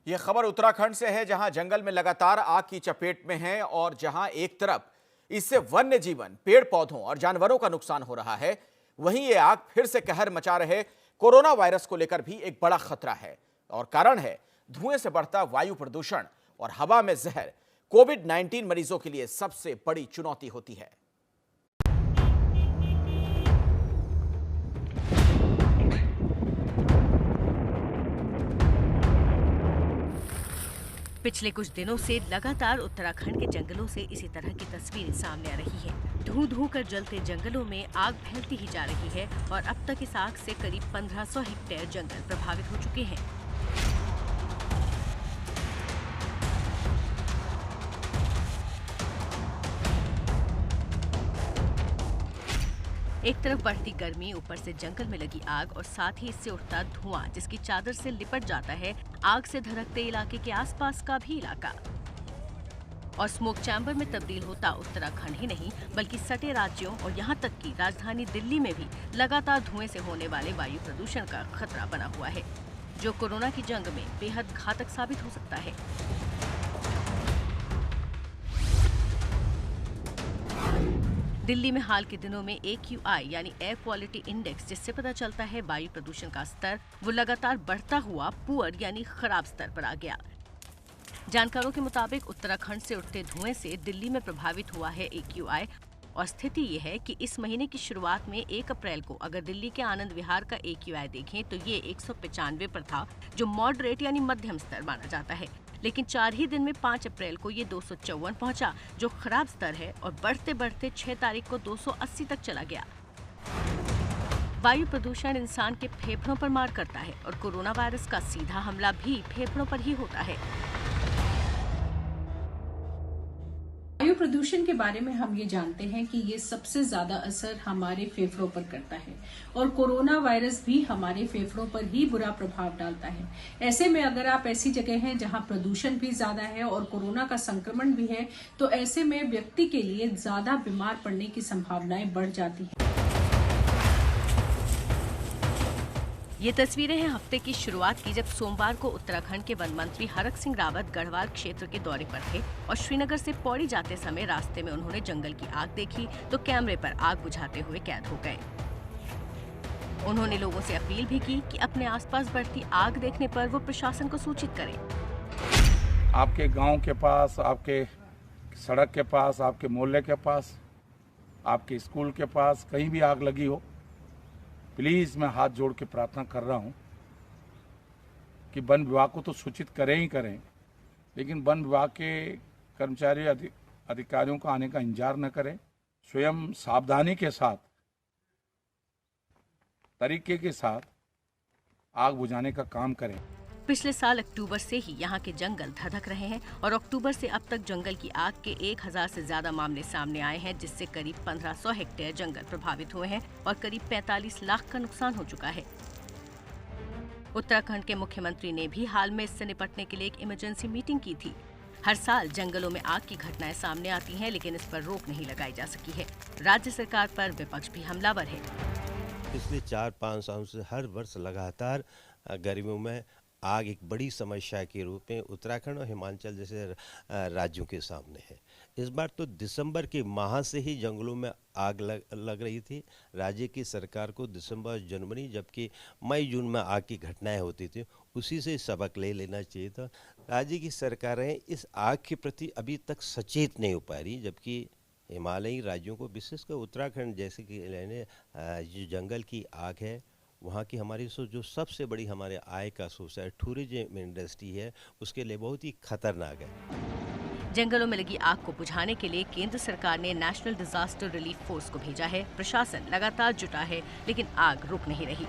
ये खबर उत्तराखंड से है, जहां जंगल में लगातार आग की चपेट में है और जहां एक तरफ इससे वन्य जीवन, पेड़ पौधों और जानवरों का नुकसान हो रहा है, वहीं ये आग फिर से कहर मचा रहे कोरोना वायरस को लेकर भी एक बड़ा खतरा है। और कारण है धुएं से बढ़ता वायु प्रदूषण और हवा में जहर। कोविड-19 मरीजों के लिए सबसे बड़ी चुनौती होती है। पिछले कुछ दिनों से लगातार उत्तराखंड के जंगलों से इसी तरह की तस्वीरें सामने आ रही हैं। धू धू कर जलते जंगलों में आग फैलती ही जा रही है और अब तक इस आग से करीब 1500 हेक्टेयर जंगल प्रभावित हो चुके हैं। एक तरफ बढ़ती गर्मी, ऊपर से जंगल में लगी आग और साथ ही इससे उठता धुआं जिसकी चादर से लिपट जाता है आग से धधकते इलाके के आसपास का भी इलाका। और स्मोक चैम्बर में तब्दील होता उत्तराखंड ही नहीं बल्कि सटे राज्यों और यहाँ तक कि राजधानी दिल्ली में भी लगातार धुएं से होने वाले वायु प्रदूषण का खतरा बना हुआ है, जो कोरोना की जंग में बेहद घातक साबित हो सकता है। दिल्ली में हाल के दिनों में AQI यानी एयर क्वालिटी इंडेक्स, जिससे पता चलता है वायु प्रदूषण का स्तर, वो लगातार बढ़ता हुआ पुअर यानी खराब स्तर पर आ गया। जानकारों के मुताबिक उत्तराखंड से उठते धुएं से दिल्ली में प्रभावित हुआ है AQI और स्थिति ये है कि इस महीने की शुरुआत में 1 अप्रैल को अगर दिल्ली के आनंद विहार का AQI देखें तो ये 195 पर था, जो मॉडरेट यानी मध्यम स्तर माना जाता है। लेकिन 4 ही दिन में 5 अप्रैल को ये 254 पहुंचा, जो खराब स्तर है, और बढ़ते बढ़ते 6 तारीख को 280 तक चला गया। वायु प्रदूषण इंसान के फेफड़ों पर मार करता है और कोरोना वायरस का सीधा हमला भी फेफड़ों पर ही होता है। वायु प्रदूषण के बारे में हम ये जानते हैं कि ये सबसे ज्यादा असर हमारे फेफड़ों पर करता है और कोरोना वायरस भी हमारे फेफड़ों पर ही बुरा प्रभाव डालता है। ऐसे में अगर आप ऐसी जगह हैं जहां प्रदूषण भी ज्यादा है और कोरोना का संक्रमण भी है, तो ऐसे में व्यक्ति के लिए ज्यादा बीमार पड़ने की संभावनाएं बढ़ जाती हैं। ये तस्वीरें हैं हफ्ते की शुरुआत की, जब सोमवार को उत्तराखंड के वन मंत्री हरक सिंह रावत गढ़वाल क्षेत्र के दौरे पर थे और श्रीनगर से पौड़ी जाते समय रास्ते में उन्होंने जंगल की आग देखी तो कैमरे पर आग बुझाते हुए कैद हो गए। उन्होंने लोगों से अपील भी की कि अपने आसपास बढ़ती आग देखने पर वो प्रशासन को सूचित करें। आपके गांव के पास, आपके सड़क के पास, आपके मोहल्ले के पास, आपके स्कूल के पास कहीं भी आग लगी हो, प्लीज़ मैं हाथ जोड़ के प्रार्थना कर रहा हूं कि वन विभाग को तो सूचित करें ही करें, लेकिन वन विभाग के कर्मचारी अधिकारियों का आने का इंतजार न करें। स्वयं सावधानी के साथ, तरीके के साथ आग बुझाने का काम करें। पिछले साल अक्टूबर से ही यहाँ के जंगल धधक रहे हैं और अक्टूबर से अब तक जंगल की आग के 1000 से ज्यादा मामले सामने आए हैं, जिससे करीब 1500 हेक्टेयर जंगल प्रभावित हुए हैं और करीब 45 लाख का नुकसान हो चुका है। उत्तराखंड के मुख्यमंत्री ने भी हाल में इससे निपटने के लिए एक इमरजेंसी मीटिंग की थी। हर साल जंगलों में आग की घटनाएं सामने आती हैं, लेकिन इस पर रोक नहीं लगाई जा सकी है। राज्य सरकार पर विपक्ष भी हमलावर है। पिछले 4-5 सालों से हर वर्ष लगातार गर्मियों में आग एक बड़ी समस्या के रूप में उत्तराखंड और हिमाचल जैसे राज्यों के सामने है। इस बार तो दिसंबर के माह से ही जंगलों में आग लग रही थी। राज्य की सरकार को दिसंबर जनवरी, जबकि मई जून में आग की घटनाएं होती थी, उसी से सबक ले लेना चाहिए था। राज्य की सरकारें इस आग के प्रति अभी तक सचेत नहीं हो पा रही, जबकि हिमालयी राज्यों को, विशेषकर उत्तराखंड जैसे कि जो जंगल की आग है, वहाँ की हमारी जो सबसे बड़ी हमारे आय का सोर्स है, टूरिज्म इंडस्ट्री है, उसके लिए बहुत ही खतरनाक है। जंगलों में लगी आग को बुझाने के लिए केंद्र सरकार ने नेशनल डिजास्टर रिलीफ फोर्स को भेजा है। प्रशासन लगातार जुटा है, लेकिन आग रुक नहीं रही।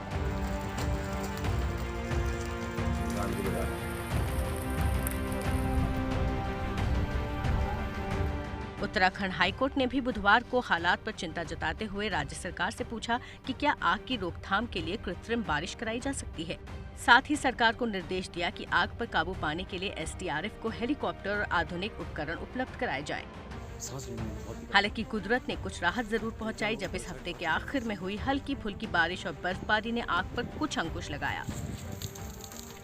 उत्तराखंड हाईकोर्ट ने भी बुधवार को हालात पर चिंता जताते हुए राज्य सरकार से पूछा कि क्या आग की रोकथाम के लिए कृत्रिम बारिश कराई जा सकती है। साथ ही सरकार को निर्देश दिया कि आग पर काबू पाने के लिए SDRF को हेलीकॉप्टर और आधुनिक उपकरण उपलब्ध कराए जाएं। हालांकि कुदरत ने कुछ राहत जरूर पहुंचाई, जब इस हफ्ते के आखिर में हुई हल्की फुल्की बारिश और बर्फबारी ने आग पर कुछ अंकुश लगाया।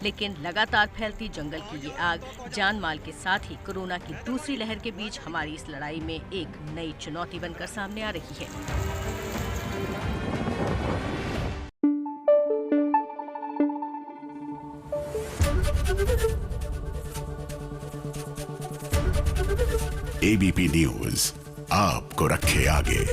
लेकिन लगातार फैलती जंगल की ये आग जान माल के साथ ही कोरोना की दूसरी लहर के बीच हमारी इस लड़ाई में एक नई चुनौती बनकर सामने आ रही है। एबीपी न्यूज आपको रखे आगे।